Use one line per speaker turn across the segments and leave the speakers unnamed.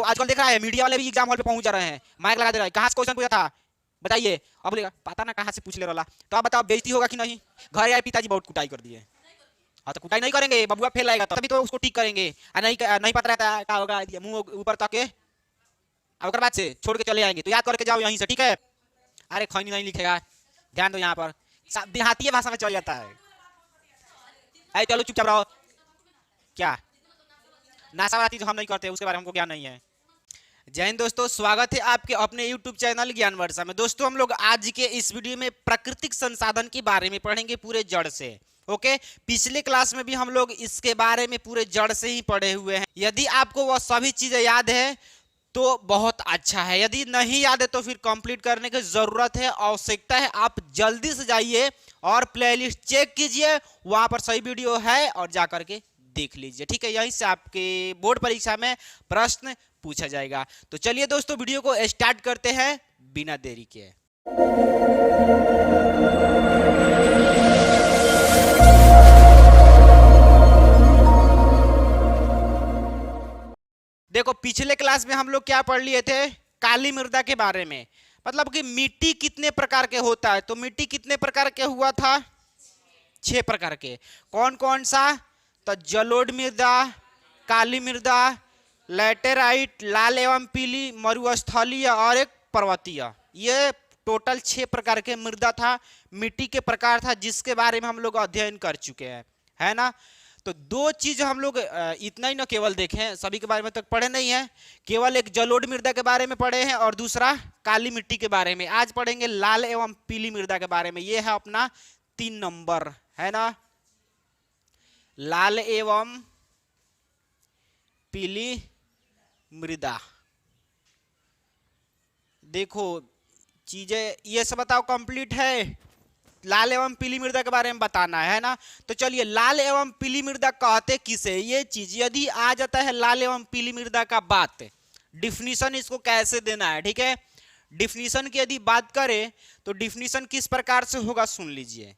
आजकल देख रहा है मीडिया वाले भी एग्जाम हॉल पे पहुंच जा रहे हैं, माइक लगा दे रहे हैं, कहाँ से क्वेश्चन पूछा था बताइए। अब बोलेगा पता ना कहाँ से पूछ ले रहा। तो आप बताओ बेइज्जती होगा कि नहीं। घर आए पिताजी बहुत कुटाई कर दिए। हाँ तो कुटाई नहीं करेंगे, बबुआ फेल आएगा तभी तो उसको ठीक करेंगे। नहीं नहीं पता रहता क्या होगा, मुंह ऊपर तक के अब बाद से छोड़ के चले आएंगे। तो याद करके जाओ यहीं से, ठीक है। अरे खैनी नहीं लिखेगा, ध्यान दो यहाँ पर, देहाती भाषा में चल जाता है। अरे चलो चुपचाप रहो। क्या नाशावाती जो हम नहीं करते उसके बारे में हमको ज्ञान नहीं है। जय हिंद दोस्तों, स्वागत है आपके अपने YouTube चैनल ज्ञान वर्षा में। दोस्तों हम लोग आज के इस वीडियो में प्राकृतिक संसाधन के बारे में पढ़ेंगे पूरे जड़ से। ओके, पिछले क्लास में भी हम लोग इसके बारे में पूरे जड़ से ही पढ़े हुए हैं। यदि आपको वह सभी चीजें याद है तो बहुत अच्छा है, यदि नहीं याद है तो फिर कंप्लीट करने की जरूरत है, आवश्यकता है। आप जल्दी से जाइए और प्लेलिस्ट चेक कीजिए, वहां पर सही वीडियो है और जाकर के देख लीजिए, ठीक है। यहीं से आपके बोर्ड परीक्षा में प्रश्न पूछा जाएगा। तो चलिए दोस्तों वीडियो को स्टार्ट करते हैं बिना देरी के। देखो पिछले क्लास में हम लोग क्या पढ़ लिए थे, काली मृदा के बारे में, मतलब कि मिट्टी कितने प्रकार के होता है। तो मिट्टी कितने प्रकार के हुआ था, 6 प्रकार के। कौन कौन सा, तो जलोढ़ मृदा, काली मृदा, लैटेराइट, लाल एवं पीली, मरुस्थलीय और एक पर्वतीय। ये टोटल 6 प्रकार के मृदा था, मिट्टी के प्रकार था, जिसके बारे में हम लोग अध्ययन कर चुके हैं, है ना। तो 2 चीज हम लोग इतना ही न केवल देखें, सभी के बारे में तक पढ़े नहीं है, केवल एक जलोढ़ मृदा के बारे में पढ़े हैं और दूसरा काली मिट्टी के बारे में। आज पढ़ेंगे लाल एवं पीली मृदा के बारे में। ये है अपना 3 नंबर, है ना, लाल एवं पीली मृदा। देखो चीजें ये सब बताओ कंप्लीट है, लाल एवं पीली मृदा के बारे में बताना है ना। तो चलिए लाल एवं पीली मृदा कहते किसे, ये चीज यदि आ जाता है लाल एवं पीली मृदा का बात, डिफिनीशन इसको कैसे देना है, ठीक है। डिफिनीशन की यदि बात करें तो डिफिनीशन किस प्रकार से होगा सुन लीजिए।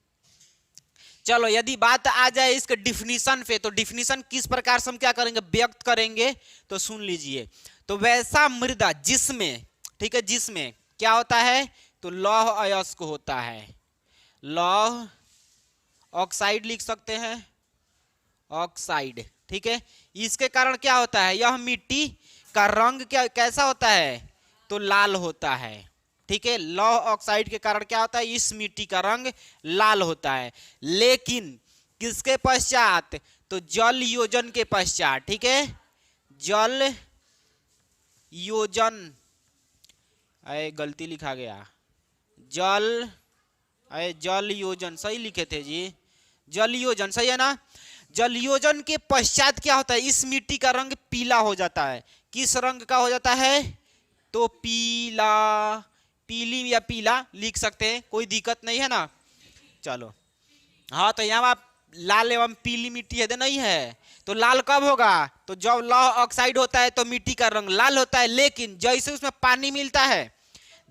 चलो यदि बात आ जाए इसके डिफिनीशन पे, तो डिफिनीशन किस प्रकार से हम क्या करेंगे, व्यक्त करेंगे, तो सुन लीजिए। तो वैसा मृदा जिसमें, ठीक है, जिसमें क्या होता है, तो लौह अयस्क होता है, लौह ऑक्साइड लिख सकते हैं, ऑक्साइड, ठीक है। इसके कारण क्या होता है, यह मिट्टी का रंग क्या कैसा होता है, तो लाल होता है, ठीक है। लौह ऑक्साइड के कारण क्या होता है, इस मिट्टी का रंग लाल होता है। लेकिन किसके पश्चात, तो जल योजन के पश्चात, ठीक है, जल योजन, अरे गलती लिखा गया, जल योजन सही लिखे थे जी, जल योजन सही है ना। जल योजन के पश्चात क्या होता है, इस मिट्टी का रंग पीला हो जाता है। किस रंग का हो जाता है, तो पीला, पीली या पीला लिख सकते हैं, कोई दिक्कत नहीं है ना। चलो हाँ, तो यहाँ आप लाल एवं पीली मिट्टी है नहीं है, तो लाल कब होगा, तो जब लौह ऑक्साइड होता है तो मिट्टी का रंग लाल होता है। लेकिन जैसे उसमें पानी मिलता है,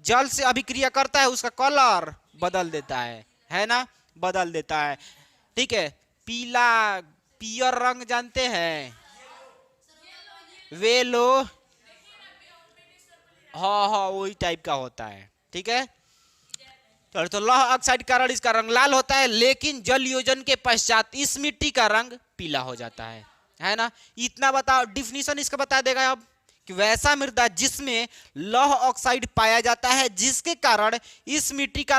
जल से अभिक्रिया करता है, उसका कलर बदल देता है ना, बदल देता है, ठीक है। पीला, पियर रंग जानते हैं, वेलो, हाँ हाँ वही टाइप का होता है, ठीक है। तो लौह ऑक्साइड के कारण इसका रंग लाल होता है, लेकिन जल योजन के पश्चात इस मिट्टी का रंग पीला हो जाता है ना। इतना बताओ, डिफिनीशन इसका बता देगा अब कि वैसा मृदा जिसमें लौह ऑक्साइड पाया जाता है, जिसके कारण इस मिट्टी का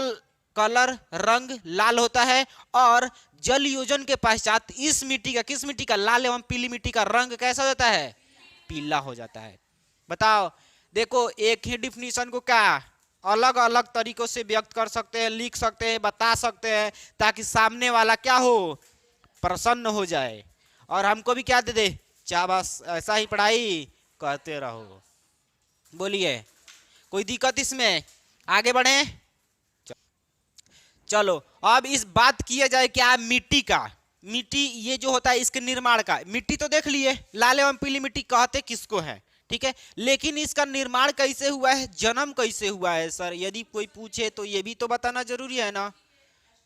कलर रंग लाल होता है, और जल योजन के पश्चात इस मिट्टी का, किस मिट्टी का, लाल एवं पीली मिट्टी का रंग कैसा हो जाता है, पीला हो जाता है। बताओ, देखो एक ही डिफिनीशन को क्या अलग अलग तरीकों से व्यक्त कर सकते हैं, लिख सकते हैं, बता सकते हैं, ताकि सामने वाला क्या हो, प्रसन्न हो जाए और हमको भी क्या दे दे, चाहे बस ऐसा ही पढ़ाई करते रहो। बोलिए कोई दिक्कत इसमें, आगे बढ़े। चलो अब इस बात किया जाए क्या, मिट्टी का, मिट्टी ये जो होता है इसके निर्माण का। मिट्टी तो देख लिए, लाल एवं पीली मिट्टी कहते किसको है, ठीक है। लेकिन इसका निर्माण कैसे हुआ है, जन्म कैसे हुआ है सर, यदि कोई पूछे तो ये भी तो बताना जरूरी है ना।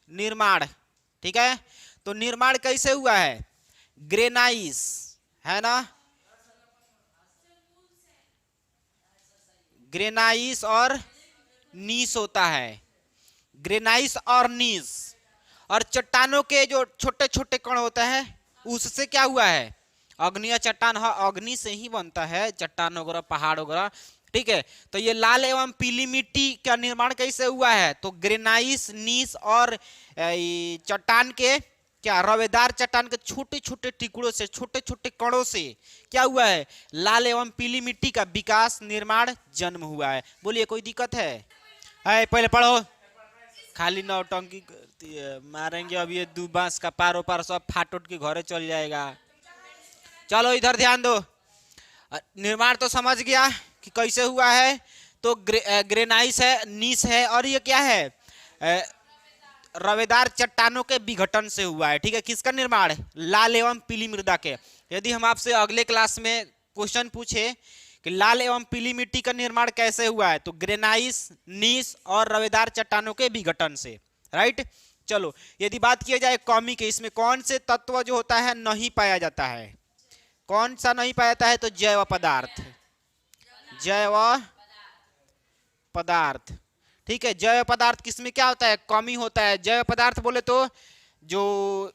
निर्माण, ठीक है, तो निर्माण कैसे हुआ है, ग्रेनाइस, है ना, ग्रेनाइस और नीस होता है, ग्रेनाइस और नीस। और चट्टानों के जो छोटे छोटे कण होता है उससे क्या हुआ है, अग्नीय चट्टान। हाँ, अग्नि से ही बनता है चट्टान वगैरह, पहाड़ वगैरह, ठीक है। तो ये लाल एवं पीली मिट्टी का निर्माण कैसे हुआ है, तो ग्रेनाइस, नीस और चट्टान के क्या, रवेदार चट्टान के छोटे छोटे टुकड़ों से, छोटे छोटे कणों से क्या हुआ है, लाल एवं पीली मिट्टी का विकास, निर्माण, जन्म हुआ है। बोलिए कोई दिक्कत है? पहले पढ़ो, खाली नौटंकी करती है, मारेंगे अब ये दू बांस का पारो पार सब फाट उठ के घरे चल जाएगा। चलो इधर ध्यान दो। निर्माण तो समझ गया कि कैसे हुआ है, तो ग्रेनाइस है, नीस है, और ये क्या है, रवेदार चट्टानों के विघटन से हुआ है, ठीक है। किसका निर्माण, लाल एवं पीली मृदा के। यदि हम आपसे अगले क्लास में क्वेश्चन पूछे कि लाल एवं पीली मिट्टी का निर्माण कैसे हुआ है, तो ग्रेनाइस, नीस और रवेदार चट्टानों के विघटन से, राइट। चलो यदि बात किया जाए कौमी के, इसमें कौन से तत्व जो होता है नहीं पाया जाता है, कौन सा नहीं पाया जाता है, तो जैव पदार्थ, जैव पदार्थ, ठीक है। जैव पदार्थ किसमें क्या होता है, कमी होता है। जैव पदार्थ बोले तो जो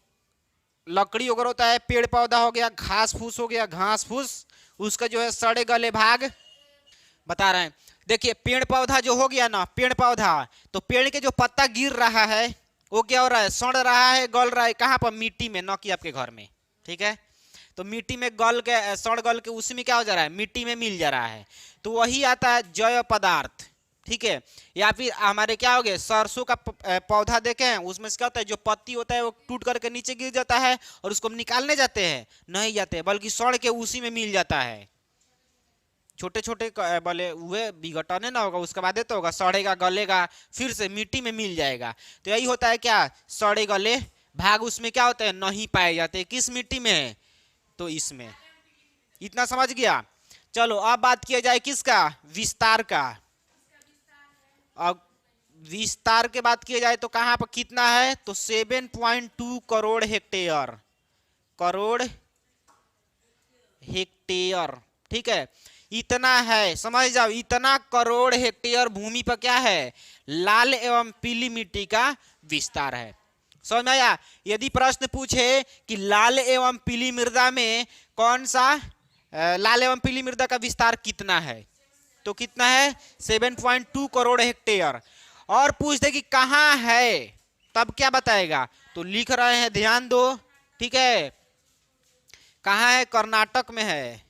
लकड़ी वगैरह होता है, पेड़ पौधा हो गया, घास फूस हो गया, घास फूस, उसका जो है सड़े गले भाग बता रहे हैं। देखिए पेड़ पौधा जो हो गया ना, पेड़ पौधा, तो पेड़ के जो पत्ता गिर रहा है वो क्या हो रहा है, सड़ रहा है, गल रहा है, कहाँ पर, मिट्टी में, न कि आपके घर में, ठीक है। तो मिट्टी में गल के, सड़ गल के उसी में क्या हो जा रहा है, मिट्टी में मिल जा रहा है, तो वही आता है जैव पदार्थ, ठीक है। या फिर हमारे क्या हो गए, सरसों का पौधा देखे हैं, उसमें से क्या होता है, जो पत्ती होता है वो टूट करके नीचे गिर जाता है, और उसको हम निकालने जाते हैं, नहीं जाते, बल्कि सड़ के उसी में मिल जाता है। छोटे छोटे बोले हुए विघटन ना होगा, उसके बाद तो होगा, सड़ेगा, गलेगा, फिर से मिट्टी में मिल जाएगा। तो यही होता है क्या, सड़े गले भाग उसमें क्या होते हैं, नहीं पाए जाते। किस मिट्टी में, तो इसमें। इतना समझ गया। चलो अब बात किया जाए किसका, विस्तार का। अब विस्तार के बात किया जाए तो कहां पर कितना है, तो 7.2 करोड़ हेक्टेयर, करोड़ हेक्टेयर, ठीक है। इतना है, समझ जाओ, इतना करोड़ हेक्टेयर भूमि पर क्या है, लाल एवं पीली मिट्टी का विस्तार है। समझ में आया? यदि प्रश्न पूछे कि लाल एवं पीली मृदा में कौन सा, लाल एवं पीली मृदा का विस्तार कितना है, तो कितना है, 7.2 करोड़ हेक्टेयर। और पूछ दे कि कहाँ है, तब क्या बताएगा, तो लिख रहे हैं, ध्यान दो, ठीक है। कहाँ है, कर्नाटक में है,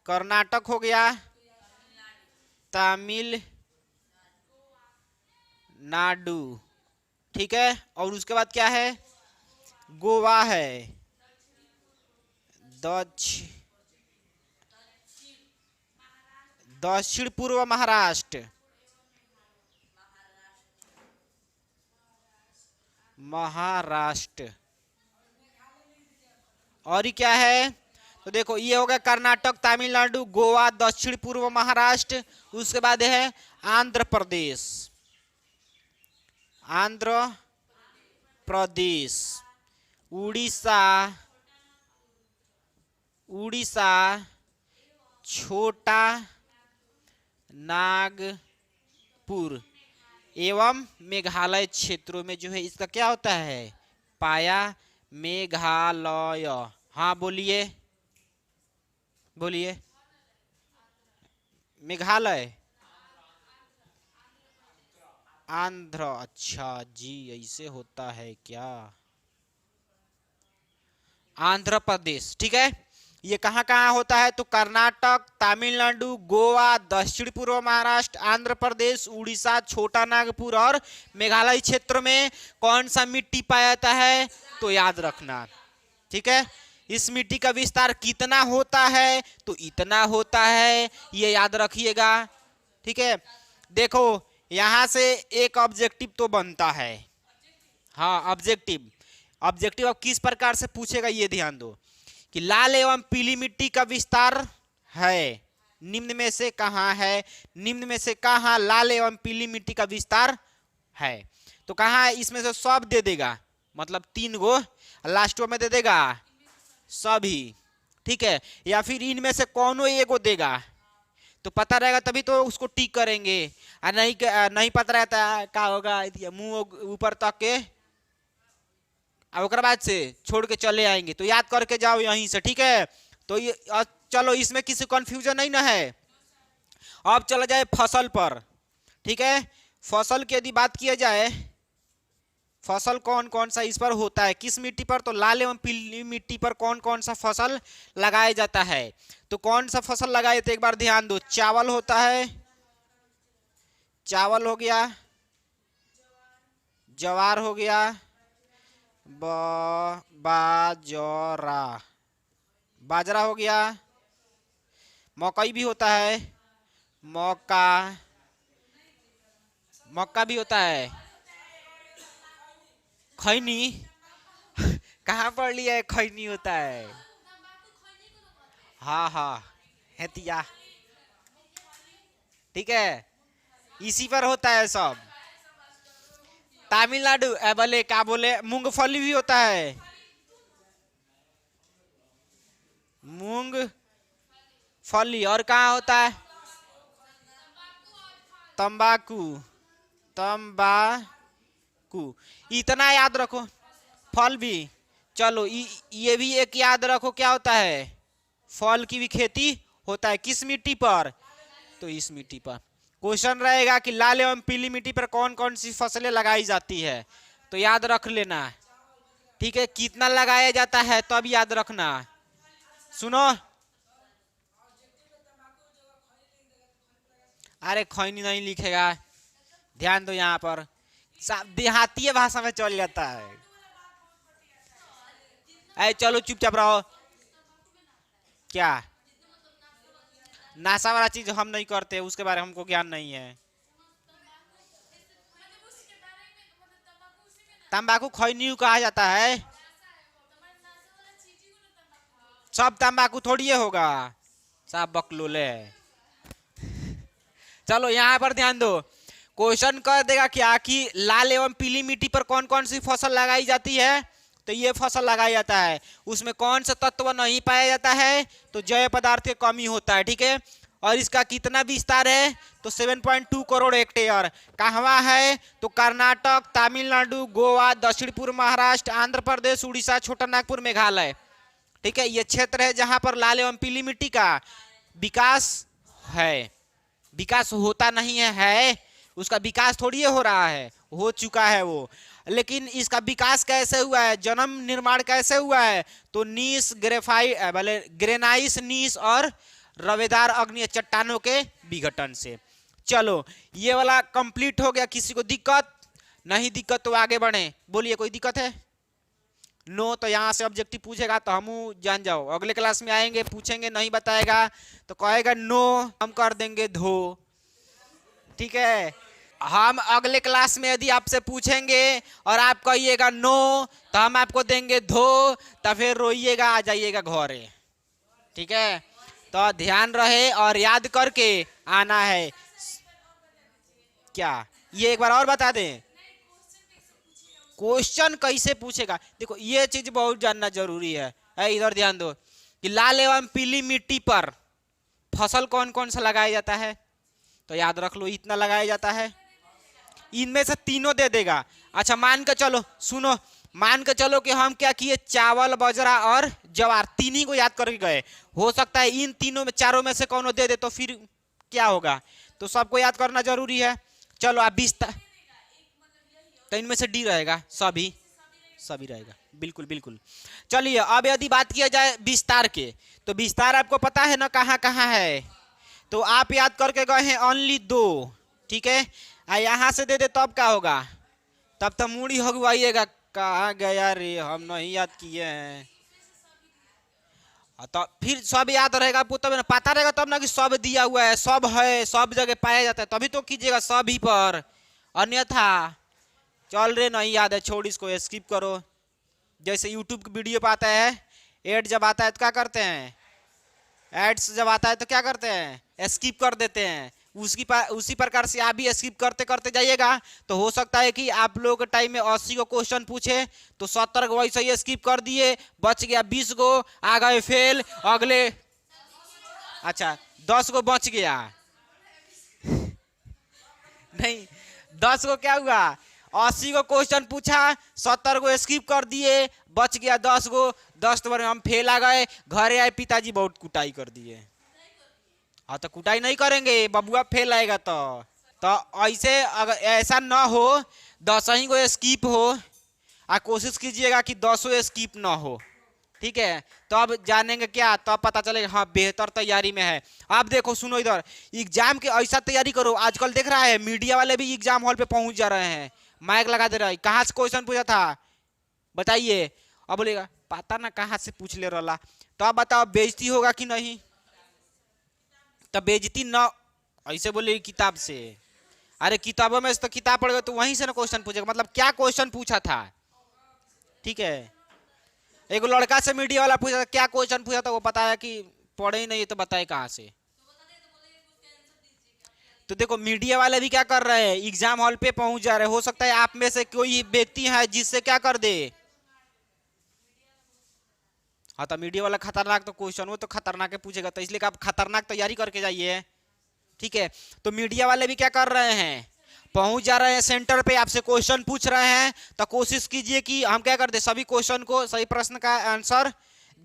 कर्नाटक हो गया, तमिलनाडु, ठीक है। और उसके बाद क्या है, गोवा है, दक्षिण पूर्व महाराष्ट्र, और ये क्या है, तो देखो ये हो गया कर्नाटक, तमिलनाडु, गोवा, दक्षिण पूर्व महाराष्ट्र। उसके बाद है आंध्र प्रदेश, आंध्र प्रदेश, उड़ीसा, उड़ीसा, छोटा नागपुर एवं मेघालय क्षेत्रों में जो है इसका क्या होता है, पाया, मेघालय। हाँ बोलिए, बोलिए, मेघालय, आंध्र, अच्छा जी ऐसे होता है क्या, आंध्र प्रदेश, ठीक है। ये कहाँ कहाँ होता है, तो कर्नाटक, तमिलनाडु, गोवा, दक्षिण पूर्व महाराष्ट्र, आंध्र प्रदेश, उड़ीसा, छोटा नागपुर और मेघालय क्षेत्र में कौन सा मिट्टी पाया जाता है, तो याद रखना, ठीक है। इस मिट्टी का विस्तार कितना होता है, तो इतना होता है, ये याद रखिएगा, ठीक है। देखो यहां से एक ऑब्जेक्टिव तो बनता है, हाँ ऑब्जेक्टिव, ऑब्जेक्टिव अब किस प्रकार से पूछेगा ये ध्यान दो, कि लाल एवं पीली मिट्टी का विस्तार है, निम्न में से कहाँ है, निम्न में से कहाँ लाल एवं पीली मिट्टी का विस्तार है, तो कहाँ है, इसमें से सब दे देगा, मतलब 3 गो, लास्ट में दे देगा सभी, ठीक है। या फिर इनमें से कौनो एगो देगा, तो पता रहेगा तभी तो उसको टिक करेंगे। और नहीं पता रहता है क्या होगा, मुंह ऊपर तक के और ओकर बाद से छोड़ के चले आएंगे। तो याद करके जाओ यहीं से, ठीक है। तो ये चलो इसमें किसी कंफ्यूजन नहीं ना है। अब चला जाए फसल पर, ठीक है। फसल की यदि बात किया जाए, फसल कौन कौन सा इस पर होता है, किस मिट्टी पर, तो लाल एवं पीली मिट्टी पर कौन कौन सा फसल लगाया जाता है। तो कौन सा फसल लगाए तो एक बार ध्यान दो, चावल होता है, चावल हो गया, ज्वार हो गया, बाजरा, बाजरा हो गया, मकई भी होता है, मक्का भी होता है, खैनी कहाँ पढ़ लिया है, खैनी होता है, हाँ हाँ हेतिया, ठीक है, इसी पर होता है सब। तमिलनाडु बोले क्या बोले, मूंगफली भी होता है, मूंगफली। और कहाँ होता है, तंबाकू, तंबाकू, इतना याद रखो। फल भी, चलो ये भी एक याद रखो, क्या होता है, फल की भी खेती होता है, किस मिट्टी पर, तो इस मिट्टी पर। क्वेश्चन रहेगा कि लाल एवं पीली मिट्टी पर कौन कौन सी फसलें लगाई जाती है, तो याद रख लेना, ठीक है। कितना लगाया जाता है तब याद रखना। सुनो, अरे खैनी नहीं लिखेगा, ध्यान दो यहाँ पर, देहाती भाषा में चल जाता है। अरे चलो चुपचाप रहो। क्या नाशा वाला चीज हम नहीं करते, उसके बारे में हमको ज्ञान नहीं है। तंबाकू खैनी कहा जाता है, सब तंबाकू थोड़ी होगा, सब बकलोले। चलो यहाँ पर ध्यान दो, क्वेश्चन कर देगा क्या कि लाल एवं पीली मिट्टी पर कौन कौन सी फसल लगाई जाती है, तो ये फसल लगाया जाता है। उसमें कौन सा तत्व नहीं पाया जाता है, तो जैव पदार्थ की कमी होता है, ठीक है। और इसका कितना विस्तार है, तो 7.2 करोड़ हेक्टेयर। कहाँ है, तो कर्नाटक, तमिलनाडु, गोवा, दक्षिण पूर्व महाराष्ट्र, आंध्र प्रदेश, उड़ीसा, छोटा नागपुर, मेघालय, ठीक है। ये क्षेत्र है जहां पर लाल एवं पीली मिट्टी का विकास है। विकास होता नहीं है, उसका विकास थोड़ी हो रहा है, हो चुका है वो। लेकिन इसका विकास कैसे हुआ है, जन्म निर्माण कैसे हुआ है, तो नीस, ग्रेनाइस नीस और रवेदार अग्नि चट्टानों के विघटन से। चलो ये वाला कंप्लीट हो गया। किसी को दिक्कत नहीं, दिक्कत तो आगे बढ़े, बोलिए कोई दिक्कत है, नो तो यहाँ से ऑब्जेक्टिव पूछेगा तो हम जान जाओ, अगले क्लास में आएंगे पूछेंगे नहीं बताएगा तो कहेगा नो, हम कर देंगे धो, ठीक है। हम अगले क्लास में यदि आपसे पूछेंगे और आप कहिएगा नो तो हम आपको देंगे धो, तो फिर रोइएगा, आ जाइएगा घरे, ठीक है। तो ध्यान रहे और याद करके आना है। क्या ये एक बार और बता दें, क्वेश्चन कैसे पूछेगा, देखो ये चीज बहुत जानना जरूरी है। इधर ध्यान दो कि लाल एवं पीली मिट्टी पर फसल कौन कौन सा लगाया जाता है, तो याद रख लो इतना लगाया जाता है, इनमें से तीनों दे देगा। अच्छा मान के चलो, सुनो, मान के चलो कि हम क्या किए, चावल, बाजरा और ज्वार तीन ही को याद करके गए। हो सकता है इन तीनों में, चारों में से कौन दे दे, तो फिर क्या होगा, तो सबको याद करना जरूरी है। चलो आप 20, तो इनमें से डी रहेगा, सभी रहेगा, बिल्कुल बिल्कुल। चलिए अब यदि बात किया जाए विस्तार के, तो विस्तार आपको पता है ना कहाँ कहाँ है, तो आप याद करके गए हैं ओनली 2, ठीक है। यहाँ से दे दे तब क्या होगा, तब तो मूड़ी हगवाइएगा, कहाँ गया रे हम नहीं याद किए हैं। तो फिर सब याद रहेगा आपको, तब ना पता रहेगा, तब ना कि सब दिया हुआ है, सब है, सब जगह पाया जाता है, तभी तो कीजिएगा सभी पर, अन्यथा चल रे नहीं याद है छोड़ इसको, स्किप करो। जैसे यूट्यूब की वीडियो पे आता है एड, जब आता है तो क्या करते हैं, एड्स जब आता है तो क्या करते हैं, स्किप कर देते हैं। उसी प्रकार से आप भी स्किप करते करते जाइएगा, तो हो सकता है कि आप लोग के टाइम में 80 को क्वेश्चन पूछे तो 70 को वैसे ही स्किप कर दिए, बच गया 20 को, आ गए फेल। अगले अच्छा 10 को बच गया। नहीं, 10 को क्या हुआ, 80 को क्वेश्चन पूछा, 70 को स्किप कर दिए, बच गया 10 को। 10 बार में हम फेल आ गए, घरे आए, पिताजी बहुत कुटाई कर दिए। हाँ तो कुटाई नहीं करेंगे, बबुआ फेल आएगा तो ऐसे अगर ऐसा ना हो, 10 ही को स्किप हो, आ कोशिश कीजिएगा कि 10 स्किप ना हो, ठीक है। तो अब जानेंगे क्या, तब पता चलेगा हाँ बेहतर तैयारी में है। आप देखो, सुनो इधर, एग्जाम के ऐसा तैयारी करो, आजकल देख रहा है मीडिया वाले भी एग्जाम हॉल पे पहुंच जा रहे हैं, माइक लगा दे रहा है, कहाँ से क्वेश्चन पूछा था बताइए। अब बोलेगा पता ना कहाँ से पूछ ले रहा, तो आप बताओ बेइज्जती होगा कि नहीं। तो बेइज्जती ना ऐसे बोले किताब से, अरे किताबों में से तो किताब पढ़ गए तो वहीं से ना क्वेश्चन पूछेगा, मतलब क्या क्वेश्चन पूछा था, ठीक है। एक लड़का से मीडिया वाला पूछा था क्या क्वेश्चन पूछा था, वो बताया कि पढ़े ही नहीं, तो बताए कहाँ से। तो देखो मीडिया वाले भी क्या कर रहे हैं, एग्जाम हॉल पे पहुंच जा रहे हैं। हो सकता है आप में से कोई व्यक्ति है जिससे क्या कर दे, हाँ तो मीडिया वाला खतरनाक तो क्वेश्चन वो तो खतरनाक पूछेगा, तो इसलिए आप खतरनाक तैयारी करके जाइए, ठीक है। तो मीडिया वाले भी क्या कर रहे हैं, पहुंच जा रहे हैं सेंटर पे, आपसे क्वेश्चन पूछ रहे हैं, तो कोशिश कीजिए कि हम क्या कर दे, सभी क्वेश्चन को, सही प्रश्न का आंसर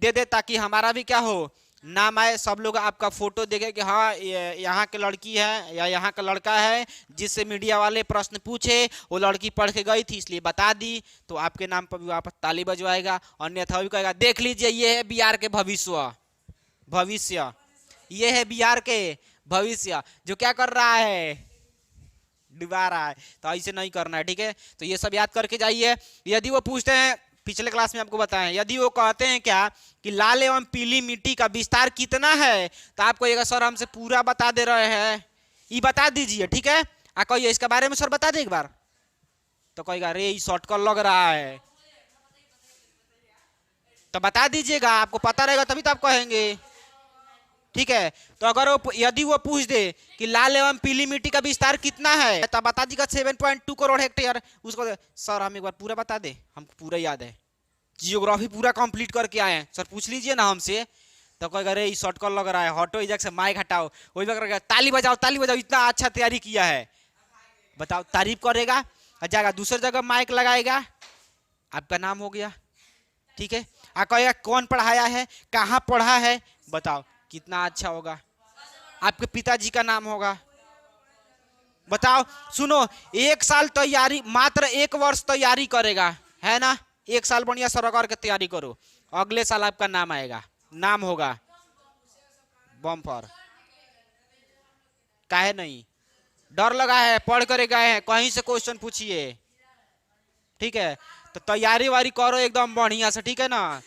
दे दे, ताकि हमारा भी क्या हो, नाम आए, सब लोग आपका फोटो देखे कि हाँ यहाँ के लड़की है या यहाँ का लड़का है जिससे मीडिया वाले प्रश्न पूछे, वो लड़की पढ़ के गई थी इसलिए बता दी, तो आपके नाम पर भी वापस ताली बजवाएगा। अन्यथा भी कहेगा देख लीजिए ये है बिहार के भविष्य, ये है बिहार के भविष्य जो क्या कर रहा है, डुबा रहा है। तो ऐसे नहीं करना है, ठीक है। तो ये सब याद करके जाइए। यदि वो पूछते हैं, पिछले क्लास में आपको बताएं, यदि वो कहते हैं क्या कि लाल एवं पीली मिट्टी का विस्तार कितना है, तो आपको ये सर हमसे पूरा बता दे रहे हैं, ये बता दीजिए, ठीक है। कहिए इसके बारे में सर बता दे एक बार, तो कहेगा अरे ये शॉर्टकट लग रहा है, तो बता दीजिएगा, आपको पता रहेगा तभी तो आप कहेंगे, ठीक है। तो अगर वो यदि वो पूछ दे कि लाल एवं पीली मिट्टी का विस्तार कितना है, तब बता दीजिएगा 7.2 करोड़ हेक्टेयर। उसको सर हम एक बार पूरा बता दे, हमको पूरा याद है, जियोग्राफी पूरा कंप्लीट करके आए हैं, सर पूछ लीजिए ना हमसे। तो कहेगा अरे शॉर्टकट लग रहा है, हटो इधर से, माइक हटाओ, वही करेगा ताली बजाओ ताली बजाओ, इतना अच्छा तैयारी किया है, बताओ, तारीफ करेगा, जाएगा दूसरी जगह माइक लगाएगा, आपका नाम हो गया, ठीक है। कहेगा कौन पढ़ाया है, कहाँ पढ़ा है, बताओ कितना अच्छा होगा, आपके पिताजी का नाम होगा, बताओ। सुनो, 1 साल तैयारी, मात्र 1 वर्ष तैयारी करेगा, है ना, 1 साल बढ़िया सरकार की तैयारी करो, अगले साल आपका नाम आएगा, नाम होगा बम्पर। काहे नहीं, डर लगा है, पढ़ करे गए हैं, कहीं से क्वेश्चन पूछिए, ठीक है। तो तैयारी वारी करो एकदम बढ़िया से, ठीक है ना,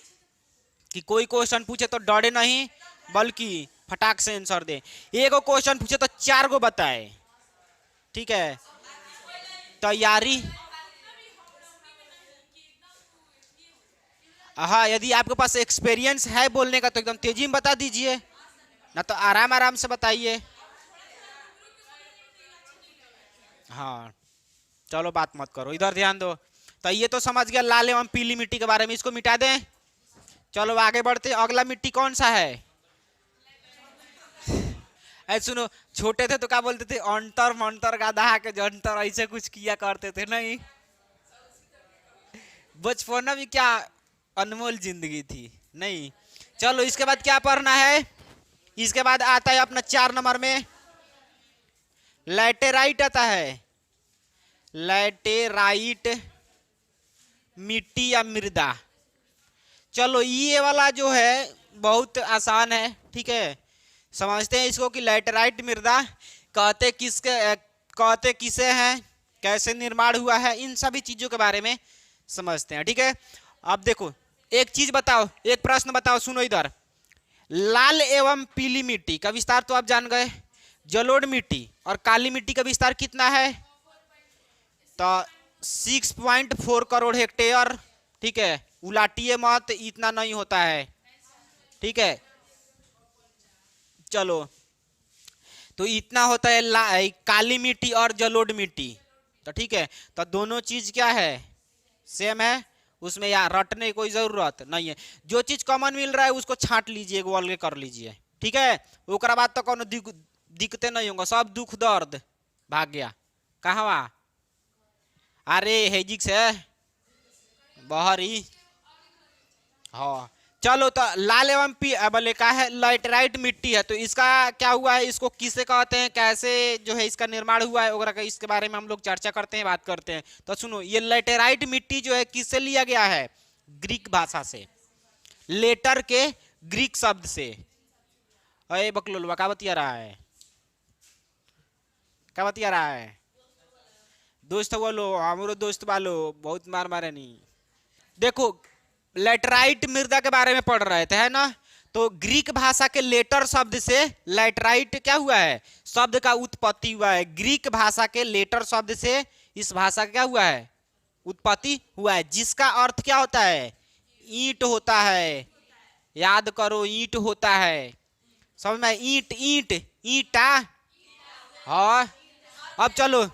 कि कोई क्वेश्चन पूछे तो डरे नहीं, बल्कि फटाक से आंसर दे। एक क्वेश्चन पूछे तो 4 को बताए, ठीक है। तैयारी, हाँ यदि आपके पास एक्सपीरियंस है बोलने का तो एकदम तेजी में बता दीजिए, ना तो आराम आराम से बताइए। हाँ चलो बात मत करो, इधर ध्यान दो। तो ये तो समझ गया लाल एवं पीली मिट्टी के बारे में, इसको मिटा दें। चलो आगे बढ़ते, अगला मिट्टी कौन सा है। ऐसे सुनो, छोटे थे तो क्या बोलते थे, अंतर मंतर गाधा के जंतर, ऐसे कुछ किया करते थे, नहीं बचपन भी क्या अनमोल जिंदगी थी, नहीं। चलो इसके बाद क्या पढ़ना है, इसके बाद आता है अपना 4 नंबर में लैटेराइट आता है, लैटेराइट मिट्टी या मृदा। चलो ये वाला जो है बहुत आसान है, ठीक है, समझते हैं इसको कि लैटेराइट मृदा कहते किसे हैं, कैसे निर्माण हुआ है, इन सभी चीजों के बारे में समझते हैं, ठीक है। अब देखो एक चीज बताओ, एक प्रश्न बताओ, सुनो इधर, लाल एवं पीली मिट्टी का विस्तार तो आप जान गए, जलोढ़ मिट्टी और काली मिट्टी का विस्तार कितना है, तो 6.4 करोड़ हेक्टेयर, ठीक है। उलाटिए मत, इतना नहीं होता है, ठीक है। चलो तो इतना होता है काली मिट्टी और जलोढ़ मिट्टी, तो ठीक है। तो दोनों चीज क्या है, सेम है, उसमें यार रटने की कोई जरूरत नहीं है, जो चीज कॉमन मिल रहा है उसको छांट लीजिए, गोल के कर लीजिए, ठीक है, ओकरा बाद तो कोनो दिक्कते नहीं होगा, सब दुख दर्द भाग गया। कहाँ? अरे हेजिक से बाहर ही। हाँ चलो, तो लाल एवं बोले का है लैटेराइट मिट्टी है, तो इसका क्या हुआ है, इसको किसे कहते हैं, कैसे जो है इसका निर्माण हुआ है वगैरह, इसके बारे में हम लोग चर्चा करते हैं, बात करते हैं। तो सुनो, ये लैटेराइट मिट्टी जो है किससे लिया गया है? ग्रीक भाषा से, लेटर के ग्रीक शब्द से। अरे बकलोलवा क्या बतिया रहा है, क्या बतिया रहा है? दोस्त बोलो, हमारो दोस्त वालो बहुत मार मारे नहीं। देखो, लैटेराइट मृदा के बारे में पढ़ रहे थे, है ना? तो ग्रीक भाषा के लेटर शब्द से लैटेराइट क्या हुआ है, शब्द का उत्पत्ति हुआ है। ग्रीक भाषा के लेटर शब्द से इस भाषा का क्या हुआ है, उत्पत्ति हुआ है, जिसका अर्थ क्या होता है? ईंट होता है। याद करो, ईंट होता है, समझ में? ईंट ईंट ईंटा। हाँ, अब चलो,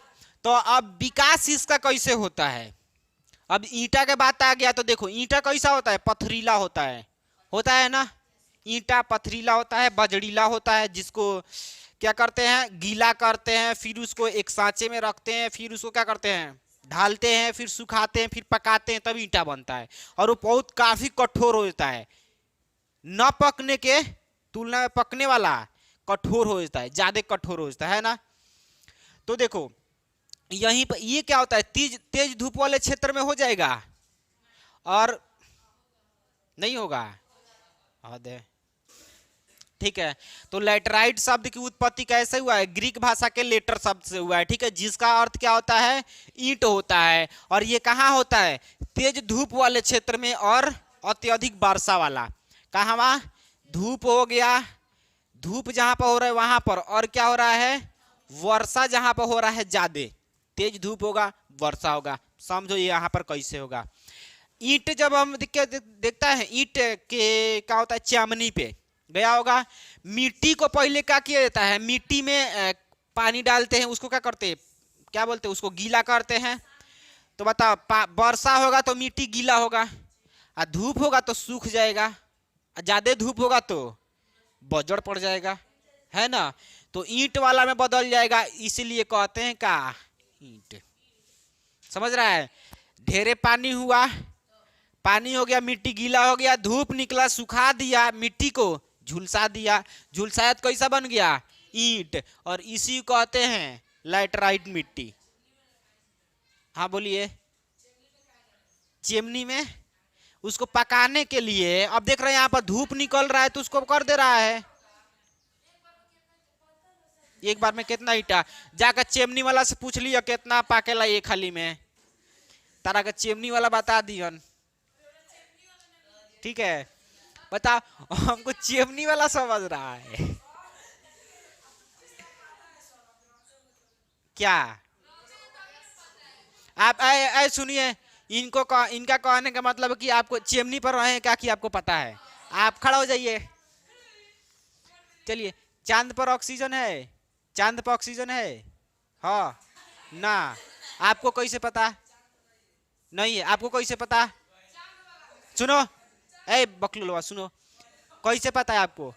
तो अब विकास इसका कैसे होता है? अब ईंटा के बात आ गया, तो देखो ईंटा कैसा होता है? पथरीला होता है ना? ईंटा पथरीला होता है, बजड़ीला होता है, जिसको क्या करते हैं, गीला करते हैं, फिर उसको एक सांचे में रखते हैं, फिर उसको क्या करते हैं, ढालते हैं, फिर सुखाते हैं, फिर पकाते हैं, तब ईंटा बनता है। और वो बहुत काफी कठोर होता है, न पकने के तुलना में पकने वाला कठोर हो जाता है, ज्यादा कठोर हो जाता है ना? तो देखो यहीं पर ये क्या होता है, तेज धूप वाले क्षेत्र में हो जाएगा और नहीं होगा। ठीक है, तो लैटेराइट शब्द की उत्पत्ति कैसे हुआ है? ग्रीक भाषा के लेटर शब्द से हुआ है, ठीक है, जिसका अर्थ क्या होता है? ईंट होता है। और ये कहाँ होता है? तेज धूप वाले क्षेत्र में और अत्यधिक वर्षा वाला। कहाँ? धूप हो गया, धूप जहां पर हो रहा है वहां पर, और क्या हो रहा है? वर्षा जहां पर हो रहा है ज्यादा, तेज धूप होगा, वर्षा होगा। समझो ये यहाँ पर कैसे होगा। ईंट जब हम देखता है, ईंट के क्या होता है, चामनी पे गया होगा, मिट्टी को पहले क्या किया जाता है, मिट्टी में पानी डालते हैं, उसको क्या करते हैं, क्या बोलते हैं, उसको गीला करते हैं। तो बताओ, वर्षा होगा तो मिट्टी गीला होगा, और धूप होगा तो सूख जाएगा, ज्यादा धूप होगा तो बजड़ पड़ जाएगा, है ना? तो ईंट वाला में बदल जाएगा, इसीलिए कहते हैं का ईंट। समझ रहा है? ढेरे पानी हुआ, पानी हो गया, मिट्टी गीला हो गया, धूप निकला, सुखा दिया, मिट्टी को झुलसा दिया, झुलसाया तो कैसा बन गया? ईंट। और इसी को कहते हैं लैटेराइट मिट्टी। हाँ बोलिए। चिमनी में उसको पकाने के लिए, अब देख रहे हैं यहाँ पर धूप निकल रहा है तो उसको कर दे रहा है। एक बार में कितना ईटा, जाकर चिमनी वाला से पूछ लिया कितना पाकेला एक खाली में, तारा का चिमनी वाला बता दियन। ठीक है, बता, हमको चिमनी वाला समझ रहा है क्या? आप सुनिए, इनका कहने का मतलब कि आपको चिमनी पर रहे हैं क्या कि आपको पता है? आप खड़ा हो जाइए, चलिए। चांद पर ऑक्सीजन है, चांद पर ऑक्सीजन है? हाँ ना? आपको कैसे पता? नहीं है, आपको कैसे पता? सुनो, ए बकलुलवा सुनो, कैसे पता है आपको?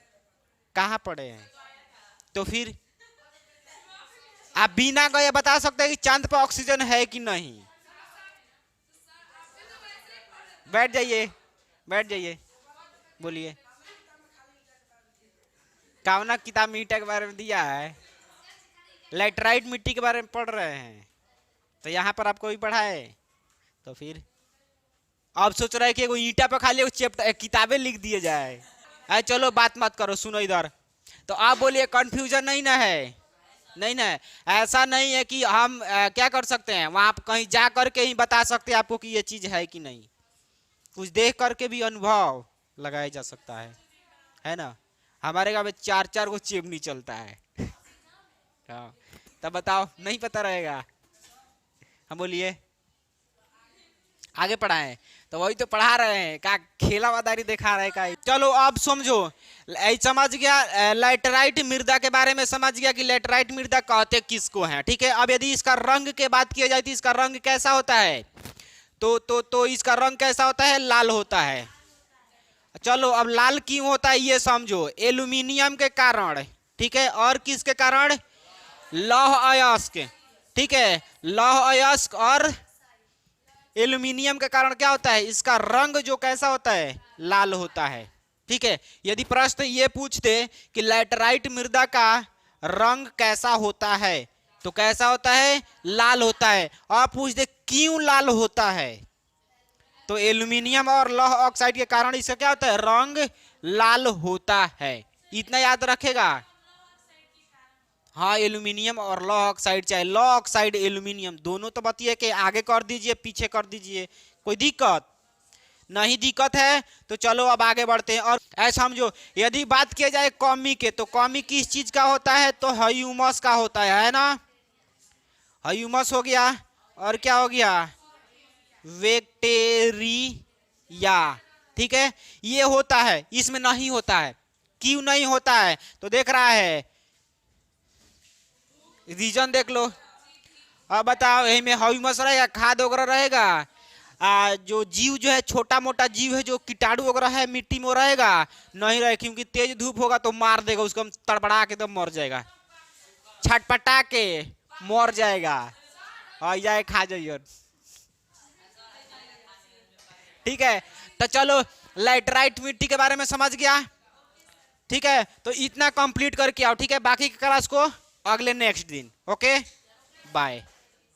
कहाँ पढ़े हैं? तो फिर आप बिना गए बता सकते हैं कि चांद पर ऑक्सीजन है कि नहीं? बैठ जाइए, बैठ जाइए, बोलिए। कावना किताब में ईंटा के बारे में दिया है, लैटेराइट मिट्टी के बारे में पढ़ रहे हैं, तो यहाँ पर आपको भी पढ़ा है। तो फिर अब सोच रहे हैं कि ईंटा पे खाली चैप्टर किताबें लिख दिए जाए। अरे चलो बात मत करो, सुनो इधर। तो आप बोलिए कंफ्यूजन नहीं ना है? नहीं ना? ऐसा नहीं है कि हम क्या कर सकते हैं, वहां कहीं जा करके ही बता सकते हैं आपको कि ये चीज है कि नहीं। कुछ देख करके भी अनुभव लगाया जा सकता है ना? हमारे गाँव में 4-4 को चिमनी चलता है। हाँ, तब बताओ, नहीं पता रहेगा? हम बोलिए, आगे पढ़ाएं तो वही तो पढ़ा रहे हैं, क्या खेला वादारी दिखा रहे का? चलो अब समझो, समझ गया लैटेराइट मृदा के बारे में, समझ गया कि लैटेराइट मृदा कहते किसको हैं। ठीक है, अब यदि इसका रंग के बात किया जाए तो इसका रंग कैसा होता है? तो इसका रंग कैसा होता है? लाल होता है। चलो अब लाल क्यों होता है ये समझो, एल्यूमिनियम के कारण, ठीक है, और किसके कारण, लौह अयस्क, ठीक है, लौह अयस्क और एल्यूमिनियम के कारण क्या होता है, इसका रंग जो कैसा होता है, लाल होता है, ठीक है। यदि प्रश्न ये पूछते कि लैटेराइट मृदा का रंग कैसा होता है, तो कैसा होता है, लाल होता है। और पूछते क्यों लाल होता है, तो एल्यूमिनियम और लौह ऑक्साइड के कारण इसका क्या होता है, रंग लाल होता है। इतना याद रखेगा। हाँ, एल्यूमिनियम और लौह ऑक्साइड, चाहे लौह ऑक्साइड एल्यूमिनियम दोनों, तो बताइए कि आगे कर दीजिए पीछे कर दीजिए, कोई दिक्कत नहीं। दिक्कत है तो चलो अब आगे बढ़ते हैं। और ऐसा समझो, यदि बात किया जाए कॉमी के, तो कॉमी किस चीज का होता है, तो ह्यूमस का होता है ना, ह्यूमस हो गया, और क्या हो गया, बैक्टीरिया, ठीक है, ये होता है, इसमें नहीं होता है। क्यों नहीं होता है, तो देख रहा है, रीजन देख लो। अब बताओ, यही में ह्यूमस रहेगा, खाद वगैरह रहेगा, जो जीव जो है, छोटा मोटा जीव है, जो कीटाणु वगैरह है मिट्टी में रहेगा नहीं रहे, क्योंकि तेज धूप होगा तो मार देगा उसको, तड़पड़ा के तो मर जाएगा, छटपटा के मर जाएगा, और जाए खा जाइए, ठीक है। तो चलो लैटेराइट मिट्टी के बारे में समझ गया, ठीक है, तो इतना कंप्लीट करके आओ, ठीक है, बाकी की क्लास को अगले नेक्स्ट दिन, ओके, बाय।